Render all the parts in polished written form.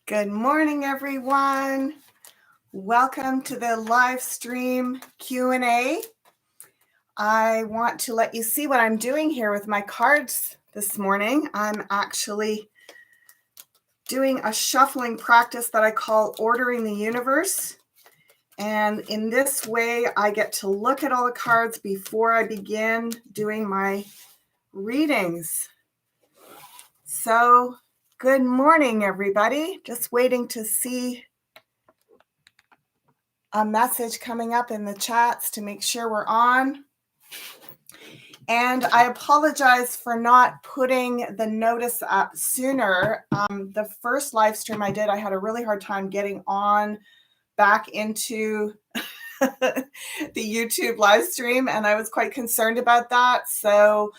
Good morning, everyone. Welcome to the live stream Q&A. I want to let you see what I'm doing here with my cards this morning. I'm actually doing a shuffling practice that I call ordering the universe. And in this way, I get to look at all the cards before I begin doing my readings. So, good morning, everybody. Just waiting to see a message coming up in the chats to make sure we're on. And I apologize for not putting the notice up sooner. The first live stream I did, I had a really hard time getting on back into the YouTube live stream, and I was quite concerned about that. So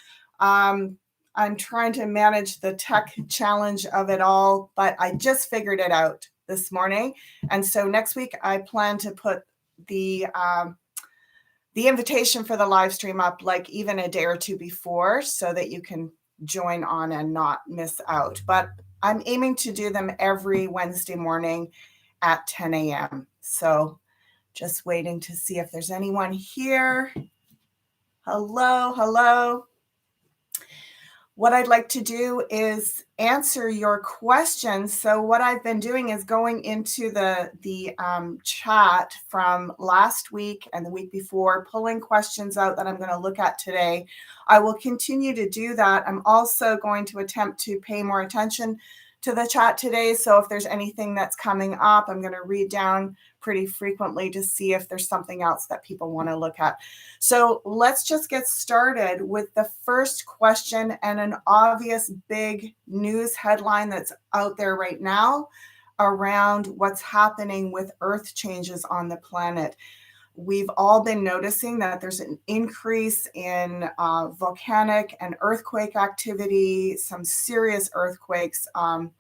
I'm trying to manage the tech challenge of it all, but I just figured it out this morning. And so next week I plan to put the invitation for the live stream up like even a day or two before so that you can join on and not miss out. But I'm aiming to do them every Wednesday morning at 10 a.m. So just waiting to see if there's anyone here. Hello. What I'd like to do is answer your questions. So what I've been doing is going into the chat from last week and the week before, pulling questions out that I'm going to look at today. I will continue to do that. I'm also going to attempt to pay more attention to the chat today. So if there's anything that's coming up, I'm going to read down pretty frequently to see if there's something else that people want to look at. So let's just get started with the first question and an obvious big news headline that's out there right now around what's happening with earth changes on the planet. We've all been noticing that there's an increase in volcanic and earthquake activity, some serious earthquakes. Our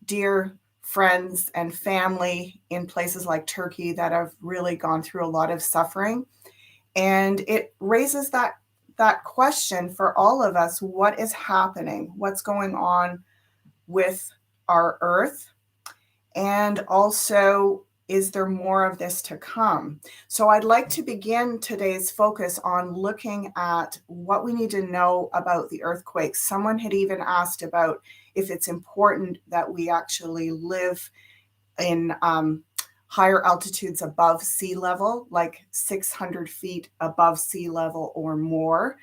dear friends and family in places like Turkey that have really gone through a lot of suffering. And it raises that question for all of us: what is happening? What's going on with our Earth? And also, is there more of this to come? So I'd like to begin today's focus on looking at what we need to know about the earthquakes. Someone had even asked about if it's important that we actually live in higher altitudes above sea level, like 600 feet above sea level or more,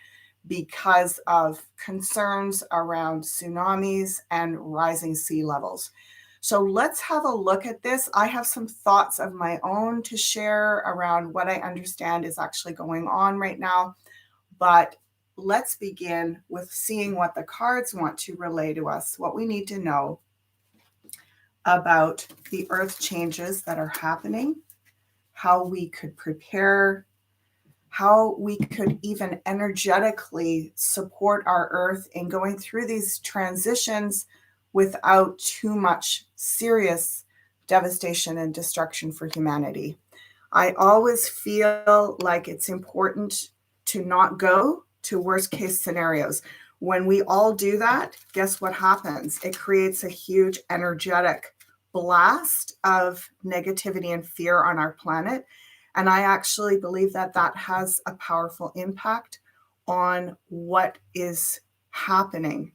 because of concerns around tsunamis and rising sea levels. So let's have a look at this. I have some thoughts of my own to share around what I understand is actually going on right now. But let's begin with seeing what the cards want to relay to us, what we need to know about the earth changes that are happening, how we could prepare, how we could even energetically support our earth in going through these transitions without too much serious devastation and destruction for humanity. I always feel like it's important to not go to worst case scenarios. When we all do that, guess what happens? It creates a huge energetic blast of negativity and fear on our planet. And I actually believe that that has a powerful impact on what is happening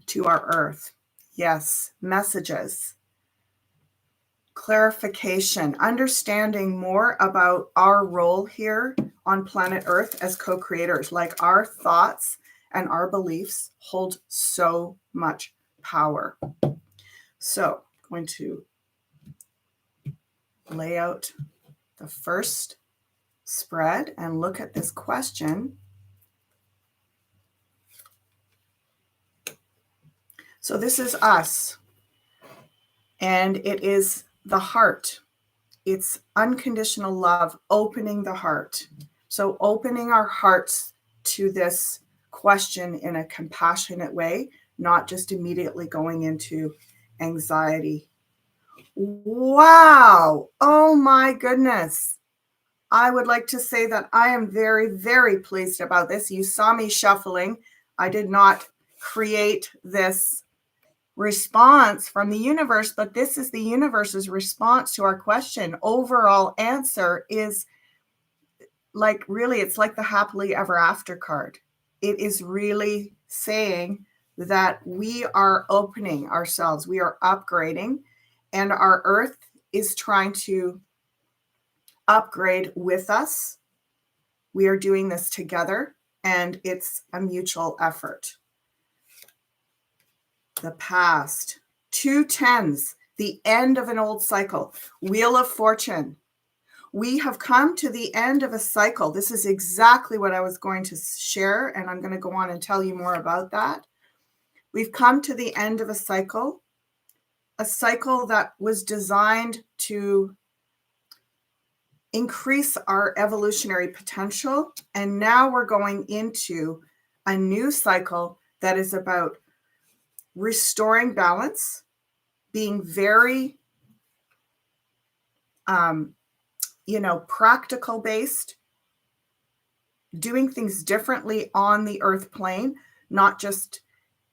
to our Earth. Yes, messages, clarification, understanding more about our role here on planet Earth as co-creators. Like, our thoughts and our beliefs hold so much power. So I'm going to lay out the first spread and look at this question. So this is us, and it is the heart. It's unconditional love, opening the heart. So opening our hearts to this question in a compassionate way, not just immediately going into anxiety. Wow. Oh my goodness. I would like to say that I am very, very pleased about this. You saw me shuffling. I did not create this response from the universe, but this is the universe's response to our question. Overall answer is like, really, it's like the happily ever after card. It is really saying that we are opening ourselves, we are upgrading, and our earth is trying to upgrade with us. We are doing this together, and it's a mutual effort. The past, 2 10s, the end of an old cycle. Wheel of Fortune. We have come to the end of a cycle. This is exactly what I was going to share, and I'm going to go on and tell you more about that. We've come to the end of a cycle that was designed to increase our evolutionary potential. And now we're going into a new cycle that is about restoring balance, being very, practical based, doing things differently on the earth plane, not just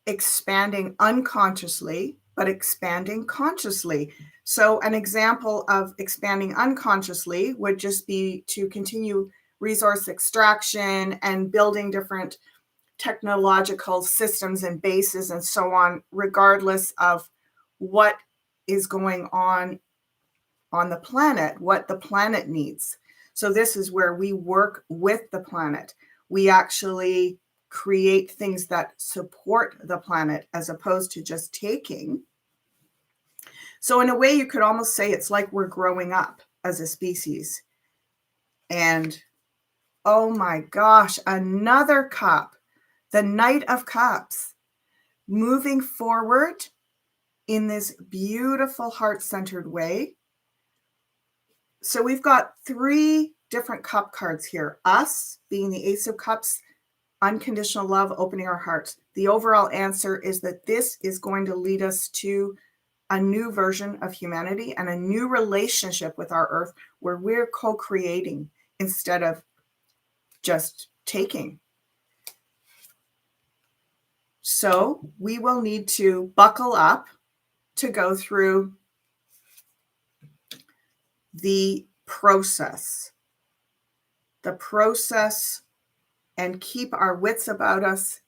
expanding unconsciously, but expanding consciously. So an example of expanding unconsciously would just be to continue resource extraction and building different technological systems and bases and so on, regardless of what is going on the planet, what the planet needs. So this is where we work with the planet. We actually create things that support the planet as opposed to just taking. So in a way, you could almost say it's like we're growing up as a species. And oh my gosh, another cup, the Knight of Cups, moving forward in this beautiful heart-centered way. So we've got 3 different cup cards here. Us being the Ace of Cups, unconditional love, opening our hearts. The overall answer is that this is going to lead us to a new version of humanity and a new relationship with our earth where we're co-creating instead of just taking. So we will need to buckle up to go through the process and keep our wits about us,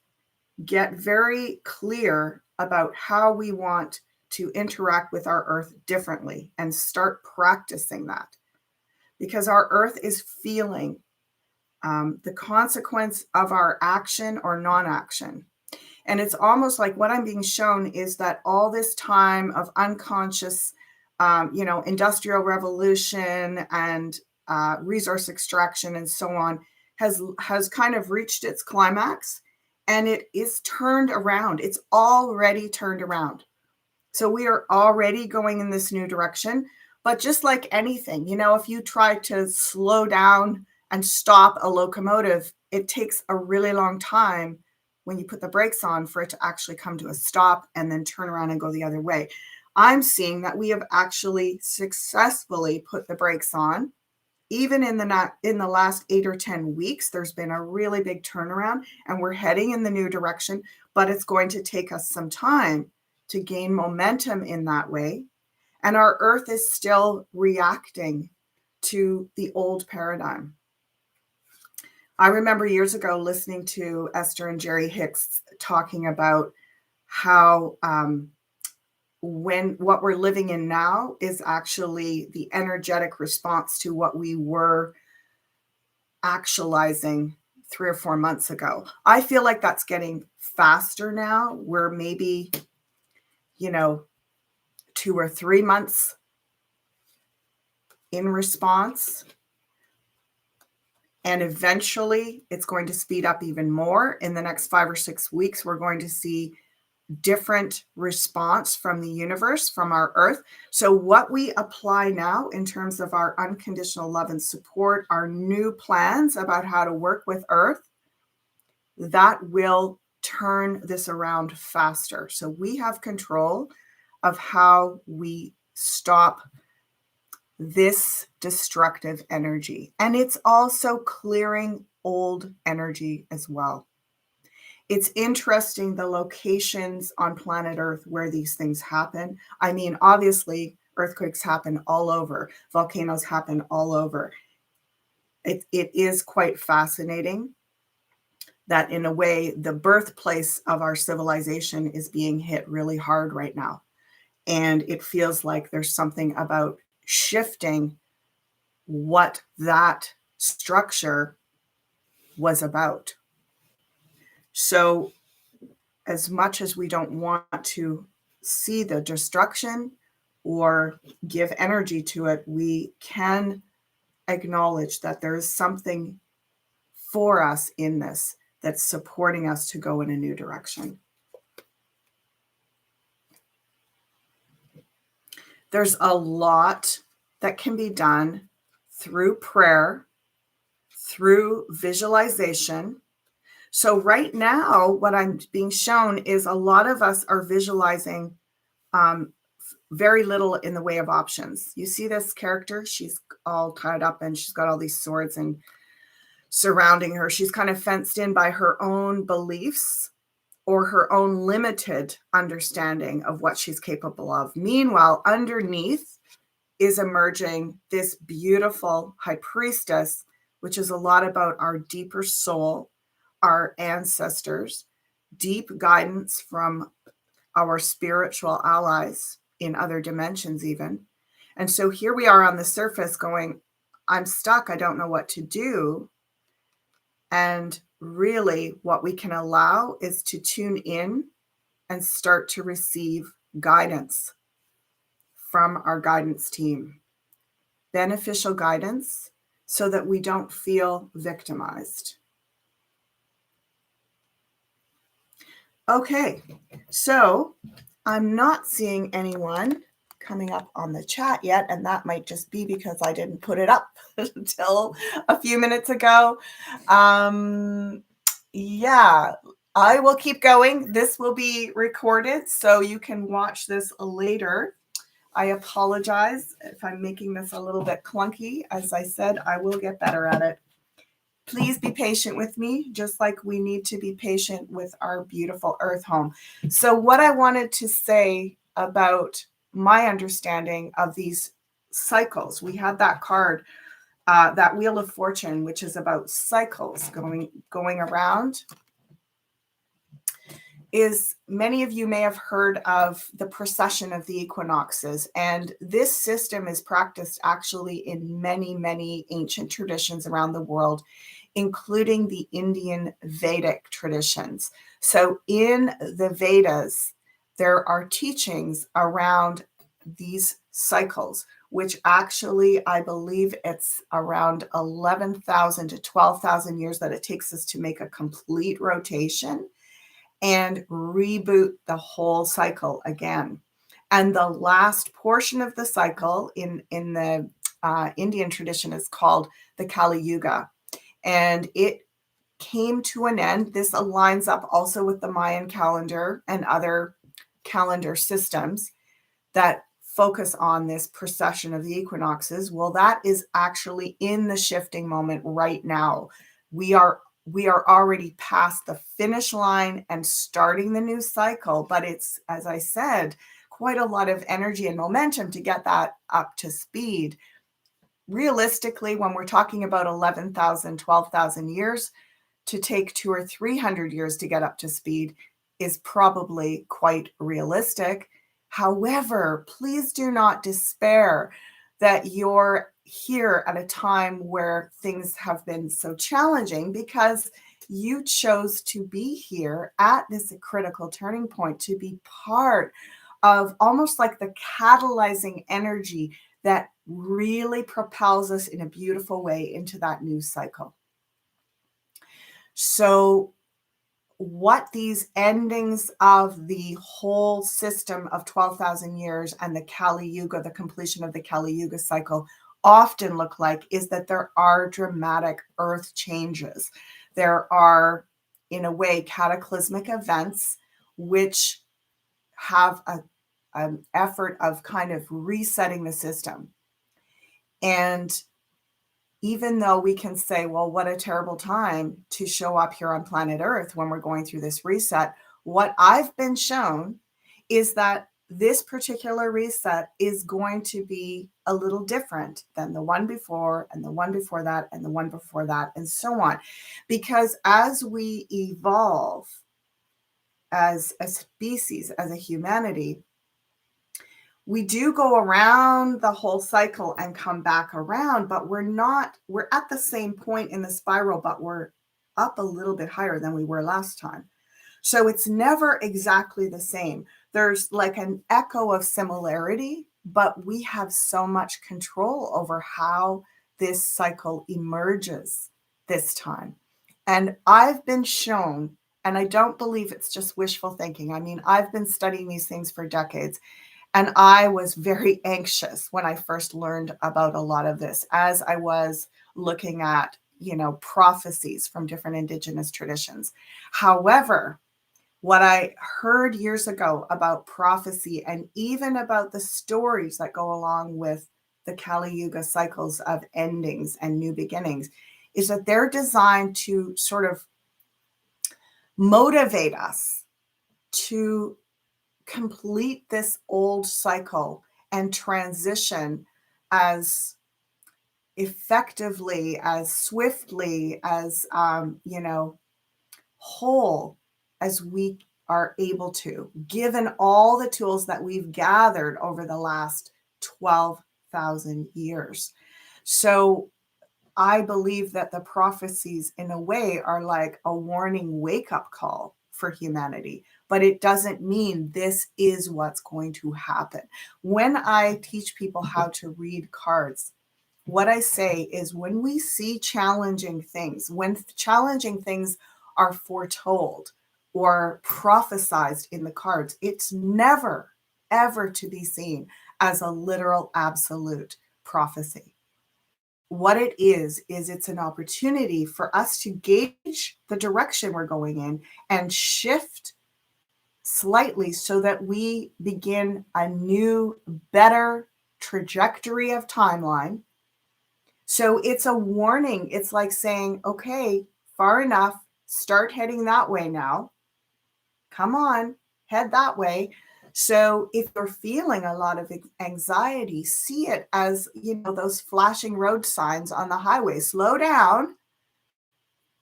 get very clear about how we want to interact with our earth differently and start practicing that, because our earth is feeling the consequence of our action or non-action. And it's almost like what I'm being shown is that all this time of unconscious, industrial revolution and resource extraction and so on has kind of reached its climax, and it is turned around. It's already turned around. So we are already going in this new direction. But just like anything, if you try to slow down and stop a locomotive, it takes a really long time when you put the brakes on for it to actually come to a stop and then turn around and go the other way. I'm seeing that we have actually successfully put the brakes on. Even in the last 8 or 10 weeks, there's been a really big turnaround and we're heading in the new direction, but it's going to take us some time to gain momentum in that way. And our earth is still reacting to the old paradigm. I remember years ago listening to Esther and Jerry Hicks talking about how what we're living in now is actually the energetic response to what we were actualizing 3 or 4 months ago. I feel like that's getting faster now. We're maybe, 2 or 3 months in response. And eventually it's going to speed up even more. In the next 5 or 6 weeks, we're going to see different response from the universe, from our earth. So what we apply now in terms of our unconditional love and support, our new plans about how to work with earth, that will turn this around faster. So we have control of how we stop this destructive energy. And it's also clearing old energy as well. It's interesting the locations on planet Earth where these things happen. I mean, obviously, earthquakes happen all over, volcanoes happen all over. It is quite fascinating that, in a way, the birthplace of our civilization is being hit really hard right now. And it feels like there's something about shifting what that structure was about. So, as much as we don't want to see the destruction or give energy to it, we can acknowledge that there is something for us in this that's supporting us to go in a new direction. There's a lot that can be done through prayer, through visualization. So right now, what I'm being shown is a lot of us are visualizing very little in the way of options. You see this character? She's all tied up and she's got all these swords and surrounding her. She's kind of fenced in by her own beliefs or her own limited understanding of what she's capable of. Meanwhile, underneath is emerging this beautiful high priestess, which is a lot about our deeper soul, our ancestors, deep guidance from our spiritual allies in other dimensions even. And so here we are on the surface going, I'm stuck, I don't know what to do. And really what we can allow is to tune in and start to receive guidance from our guidance team, beneficial guidance, so that we don't feel victimized. Okay, so I'm not seeing anyone coming up on the chat yet, and that might just be because I didn't put it up until a few minutes ago. Yeah, I will keep going. This will be recorded, so you can watch this later. I apologize if I'm making this a little bit clunky. As I said, I will get better at it. Please be patient with me, just like we need to be patient with our beautiful Earth home. So what I wanted to say about my understanding of these cycles, we had that card, that Wheel of Fortune, which is about cycles going around, is many of you may have heard of the precession of the equinoxes. And this system is practiced actually in many, many ancient traditions around the world, including the Indian Vedic traditions. So in the Vedas, there are teachings around these cycles, which actually, I believe it's around 11,000 to 12,000 years that it takes us to make a complete rotation and reboot the whole cycle again. And the last portion of the cycle in the Indian tradition is called the Kali Yuga. And it came to an end. This aligns up also with the Mayan calendar and other calendar systems that focus on this precession of the equinoxes. Well, that is actually in the shifting moment right now. We are already past the finish line and starting the new cycle, but it's, as I said, quite a lot of energy and momentum to get that up to speed. Realistically, when we're talking about 11,000, 12,000 years, to take 200 or 300 years to get up to speed is probably quite realistic. However, please do not despair that you're here at a time where things have been so challenging, because you chose to be here at this critical turning point, to be part of almost like the catalyzing energy that really propels us in a beautiful way into that new cycle. So what these endings of the whole system of 12,000 years and the Kali Yuga, the completion of the Kali Yuga cycle, often look like is that there are dramatic earth changes. There are, in a way, cataclysmic events which have an effort of kind of resetting the system. And even though we can say, well, what a terrible time to show up here on planet Earth when we're going through this reset, what I've been shown is that this particular reset is going to be a little different than the one before and the one before that and the one before that and so on. Because as we evolve as a species, as a humanity, we do go around the whole cycle and come back around, but we're at the same point in the spiral, but we're up a little bit higher than we were last time. So it's never exactly the same. There's like an echo of similarity, but we have so much control over how this cycle emerges this time. And I've been shown, and I don't believe it's just wishful thinking. I mean, I've been studying these things for decades, and I was very anxious when I first learned about a lot of this as I was looking at, prophecies from different indigenous traditions. However, what I heard years ago about prophecy and even about the stories that go along with the Kali Yuga cycles of endings and new beginnings is that they're designed to sort of motivate us to complete this old cycle and transition as effectively, as swiftly, as whole as we are able to, given all the tools that we've gathered over the last 12,000 years. So I believe that the prophecies, in a way, are like a warning wake-up call for humanity, but it doesn't mean this is what's going to happen. When I teach people how to read cards, what I say is when we see challenging things, when challenging things are foretold or prophesized in the cards, it's never, ever to be seen as a literal absolute prophecy. What it is it's an opportunity for us to gauge the direction we're going in and shift slightly so that we begin a new, better trajectory of timeline. So it's a warning. It's like saying, okay, far enough, start heading that way now. Come on, head that way. So if you're feeling a lot of anxiety, see it as, those flashing road signs on the highway. Slow down,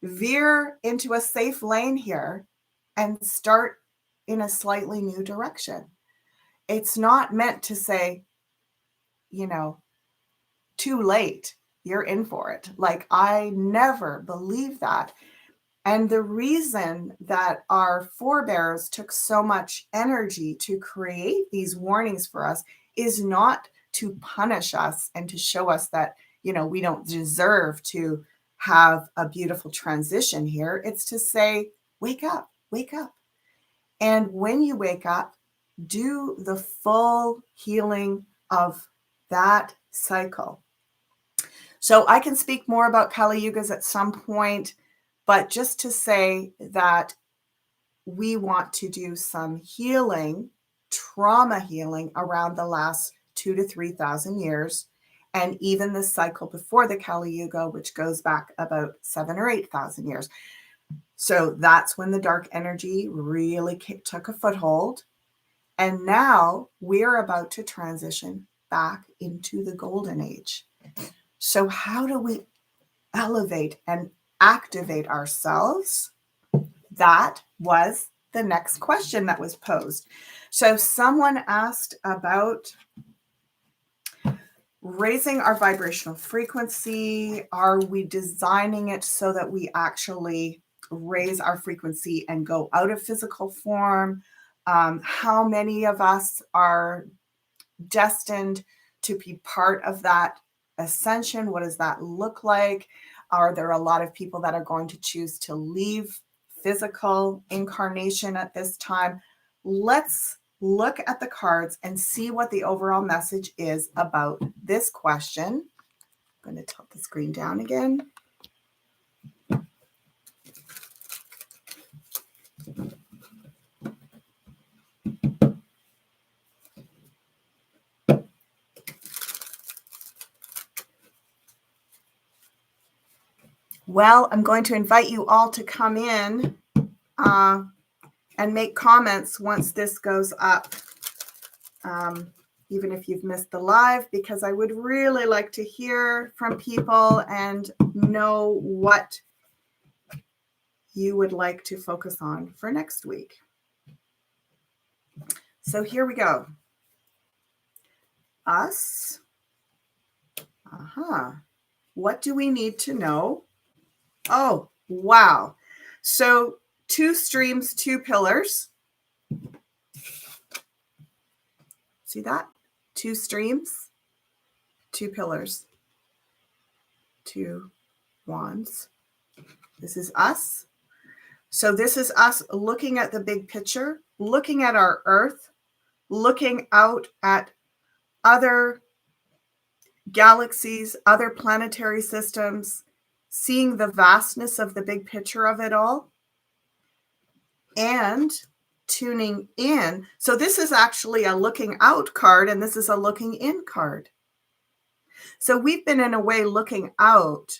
veer into a safe lane here, and start in a slightly new direction. It's not meant to say, too late, you're in for it. Like, I never believe that. And the reason that our forebears took so much energy to create these warnings for us is not to punish us and to show us that, we don't deserve to have a beautiful transition here. It's to say, wake up, wake up. And when you wake up, do the full healing of that cycle. So I can speak more about Kali Yugas at some point, but just to say that we want to do some healing, trauma healing around the last 2,000 to 3,000 years, and even the cycle before the Kali Yuga, which goes back about 7,000 or 8,000 years. So that's when the dark energy really took a foothold. And now we're about to transition back into the golden age. So how do we elevate and activate ourselves? That was the next question that was posed. So someone asked about raising our vibrational frequency. Are we designing it so that we actually raise our frequency and go out of physical form? How many of us are destined to be part of that ascension? What does that look like? Are there a lot of people that are going to choose to leave physical incarnation at this time? Let's look at the cards and see what the overall message is about this question. I'm going to tilt the screen down again. Well, I'm going to invite you all to come in and make comments once this goes up, even if you've missed the live, because I would really like to hear from people and know what you would like to focus on for next week. So here we go. Us. What do we need to know? Oh, wow. So 2 streams, 2 pillars. See that? 2 streams, 2 pillars, 2 wands. This is us. So this is us looking at the big picture, looking at our Earth, looking out at other galaxies, other planetary systems, seeing the vastness of the big picture of it all, and tuning in. So this is actually a looking out card, and this is a looking in card. So we've been in a way looking out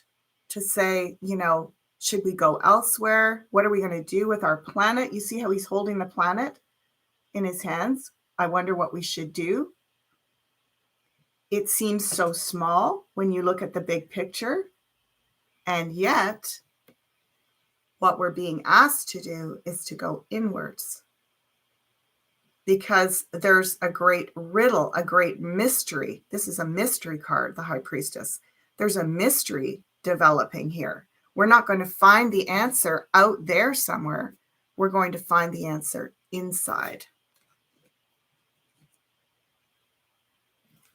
to say, should we go elsewhere? What are we going to do with our planet? You see how he's holding the planet in his hands? I wonder what we should do. It seems so small when you look at the big picture. And yet, what we're being asked to do is to go inwards. Because there's a great riddle, a great mystery. This is a mystery card, the High Priestess. There's a mystery developing here. We're not going to find the answer out there somewhere. We're going to find the answer inside.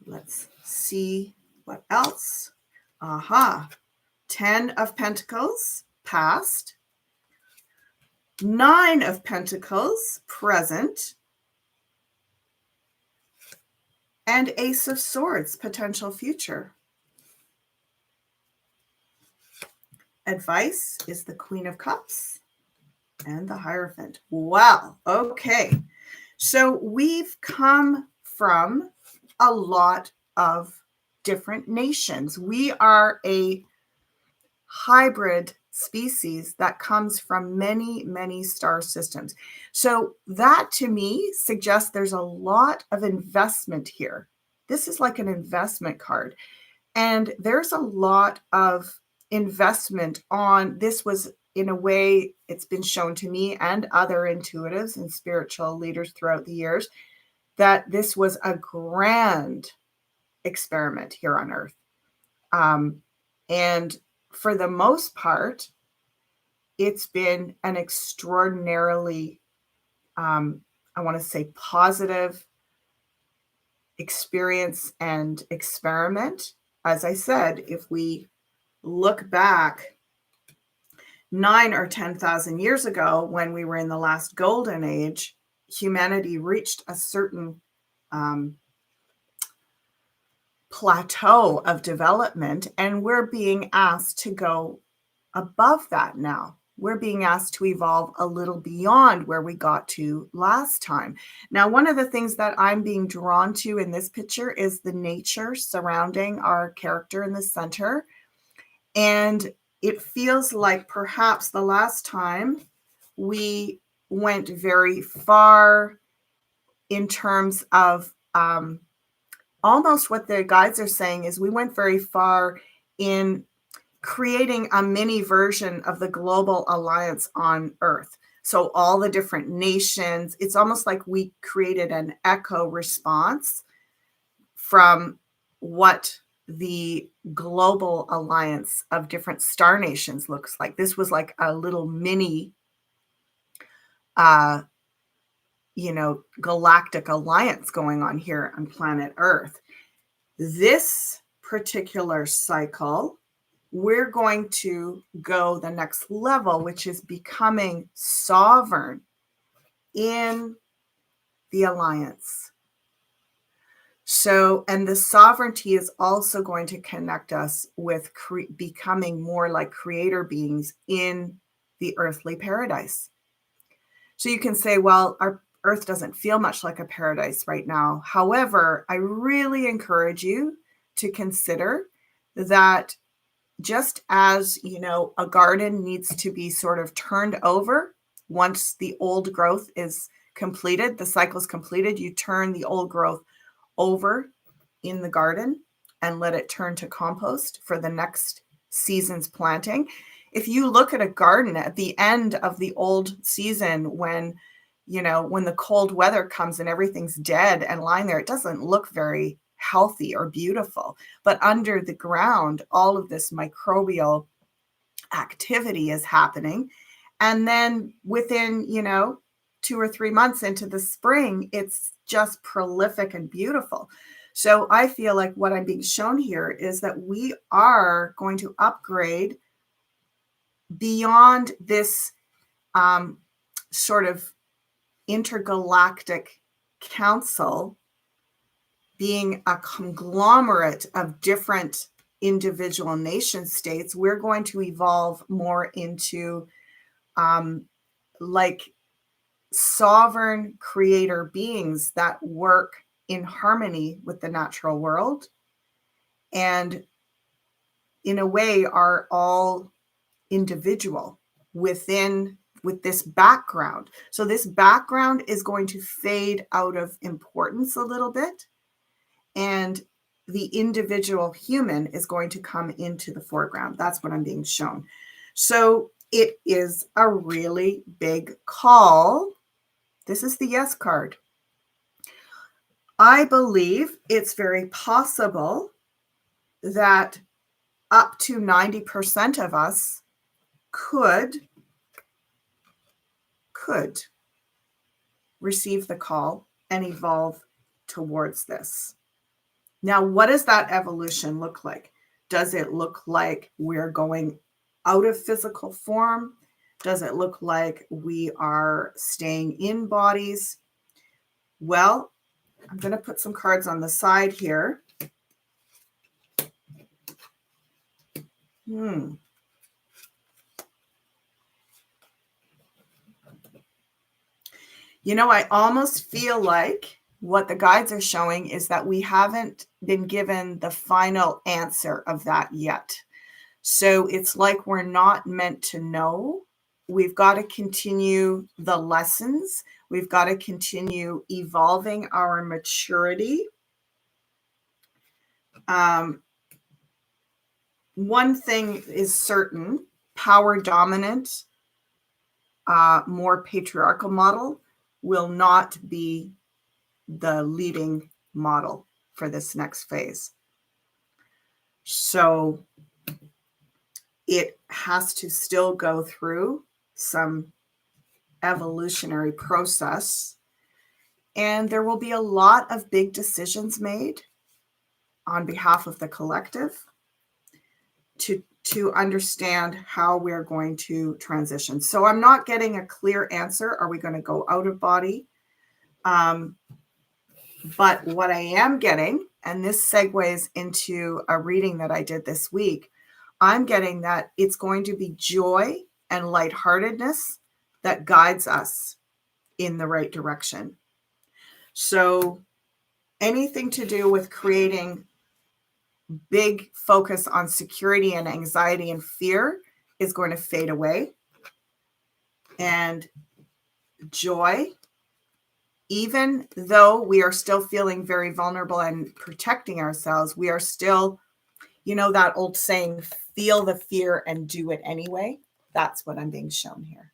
Let's see what else. 10 of Pentacles, past. 9 of Pentacles, present. And Ace of Swords, potential future. Advice is the Queen of Cups and the Hierophant. Wow. Okay. So we've come from a lot of different nations. We are a hybrid species that comes from many, many star systems. So that to me suggests there's a lot of investment here. This is like an investment card. And there's a lot of investment on, this was in a way, it's been shown to me and other intuitives and spiritual leaders throughout the years, that this was a grand experiment here on Earth. And for the most part, it's been an extraordinarily, I want to say, positive experience and experiment. As I said, if we look back 9 or 10,000 years ago, when we were in the last golden age, humanity reached a certain plateau of development, and we're being asked to go above that now. We're being asked to evolve a little beyond where we got to last time. Now, one of the things that I'm being drawn to in this picture is the nature surrounding our character in the center. And it feels like perhaps the last time we went very far in terms of almost what the guides are saying is we went very far in creating a mini version of the global alliance on Earth. So all the different nations, it's almost like we created an echo response from what the global alliance of different star nations looks like. This was like a little mini, galactic alliance going on here on planet Earth. This particular cycle, we're going to go the next level, which is becoming sovereign in the alliance. So, and the sovereignty is also going to connect us with becoming more like creator beings in the earthly paradise. So you can say, well, our Earth doesn't feel much like a paradise right now. However, I really encourage you to consider that just as, a garden needs to be sort of turned over once the old growth is completed, the cycle is completed, you turn the old growth over in the garden and let it turn to compost for the next season's planting. If you look at a garden at the end of the old season, when the cold weather comes and everything's dead and lying there, it doesn't look very healthy or beautiful. But under the ground, all of this microbial activity is happening. And then within, 2 or 3 months into the spring, it's just prolific and beautiful. So I feel like what I'm being shown here is that we are going to upgrade beyond this sort of intergalactic council being a conglomerate of different individual nation states. We're going to evolve more into like sovereign creator beings that work in harmony with the natural world, and in a way are all individual with this background. So this background is going to fade out of importance a little bit, and the individual human is going to come into the foreground. That's what I'm being shown. So it is a really big call. This is the yes card. I believe it's very possible that up to 90% of us could receive the call and evolve towards this. Now, what does that evolution look like? Does it look like we're going out of physical form? Does it look like we are staying in bodies? Well, I'm going to put some cards on the side here. I almost feel like what the guides are showing is that we haven't been given the final answer of that yet. So it's like we're not meant to know. We've got to continue the lessons. We've got to continue evolving our maturity. One thing is certain: power dominant, more patriarchal model will not be the leading model for this next phase. So it has to still go through some evolutionary process, and there will be a lot of big decisions made on behalf of the collective to understand how we're going to transition. So I'm not getting a clear answer. Are we going to go out of body? But what I am getting, and this segues into a reading that I did this week, I'm getting that it's going to be joy and lightheartedness that guides us in the right direction. So anything to do with creating big focus on security and anxiety and fear is going to fade away. And joy, even though we are still feeling very vulnerable and protecting ourselves, we are still, that old saying, feel the fear and do it anyway. That's what I'm being shown here.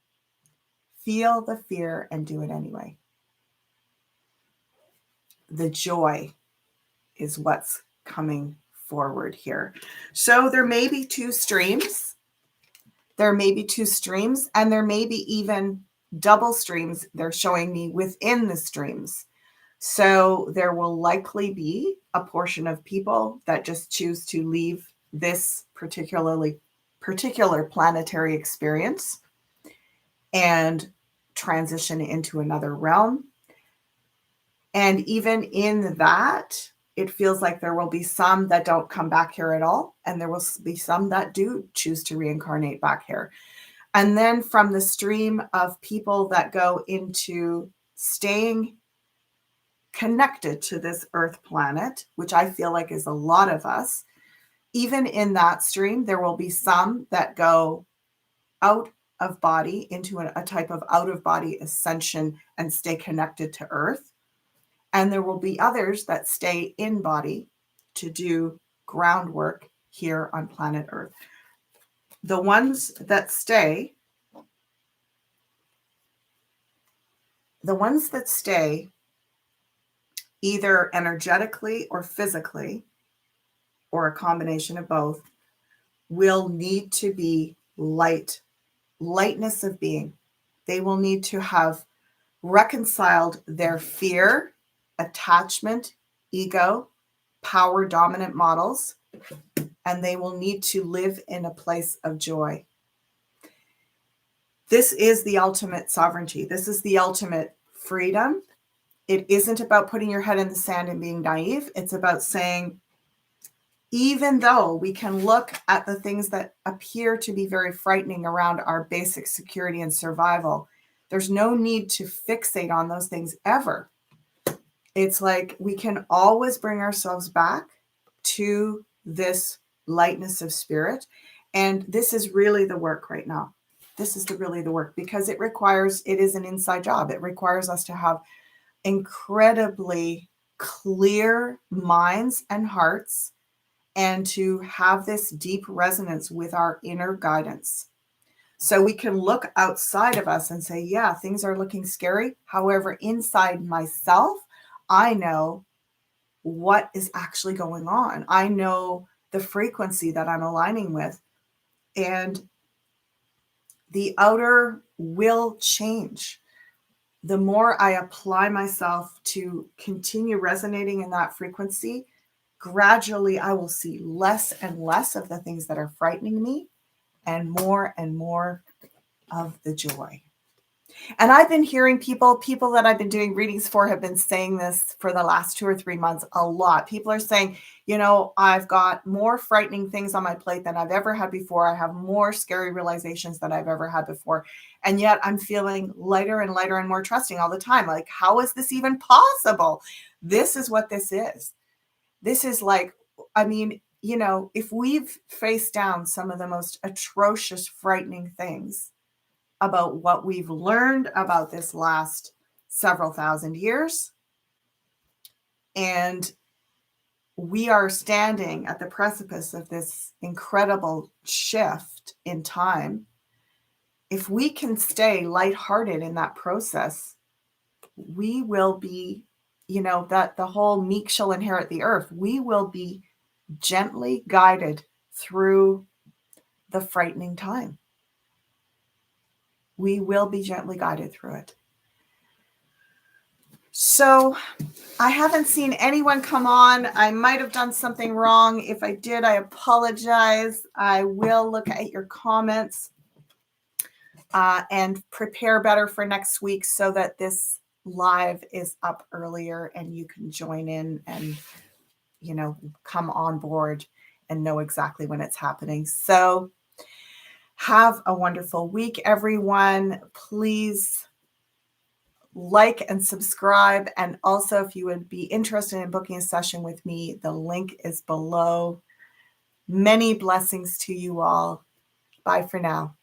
Feel the fear and do it anyway. The joy is what's coming forward here. So there may be two streams. And there may be even double streams they're showing me within the streams. So there will likely be a portion of people that just choose to leave this particular planetary experience and transition into another realm. And even in that, it feels like there will be some that don't come back here at all. And there will be some that do choose to reincarnate back here. And then from the stream of people that go into staying connected to this Earth planet, which I feel like is a lot of us, Even in that stream, there will be some that go out of body into a type of out of body ascension and stay connected to Earth. And there will be others that stay in body to do groundwork here on planet Earth. The ones that stay either energetically or physically, or a combination of both, will need to be lightness of being. They will need to have reconciled their fear, attachment, ego, power dominant models, and they will need to live in a place of joy. This is the ultimate sovereignty. This is the ultimate freedom. It isn't about putting your head in the sand and being naive. It's about saying, even though we can look at the things that appear to be very frightening around our basic security and survival, there's no need to fixate on those things ever. It's like we can always bring ourselves back to this lightness of spirit. And this is really the work right now. This is really the work, because it is an inside job. It requires us to have incredibly clear minds and hearts, and to have this deep resonance with our inner guidance. So we can look outside of us and say, yeah, things are looking scary. However, inside myself, I know what is actually going on. I know the frequency that I'm aligning with, and the outer will change. The more I apply myself to continue resonating in that frequency, gradually I will see less and less of the things that are frightening me, and more of the joy. And I've been hearing people that I've been doing readings for have been saying this for the last 2 or 3 months a lot. People are saying, I've got more frightening things on my plate than I've ever had before. I have more scary realizations than I've ever had before. And yet I'm feeling lighter and lighter and more trusting all the time. Like, how is this even possible? This is what this is. This is like, if we've faced down some of the most atrocious, frightening things about what we've learned about this last several thousand years, and we are standing at the precipice of this incredible shift in time, if we can stay lighthearted in that process, we will be, that the whole meek shall inherit the earth. We will be gently guided through the frightening time. We will be gently guided through it. So I haven't seen anyone come on. I might have done something wrong. If I did, I apologize. I will look at your comments and prepare better for next week so that this live is up earlier and you can join in and, come on board and know exactly when it's happening. So have a wonderful week, everyone. Please like and subscribe. And also, if you would be interested in booking a session with me, the link is below. Many blessings to you all. Bye for now.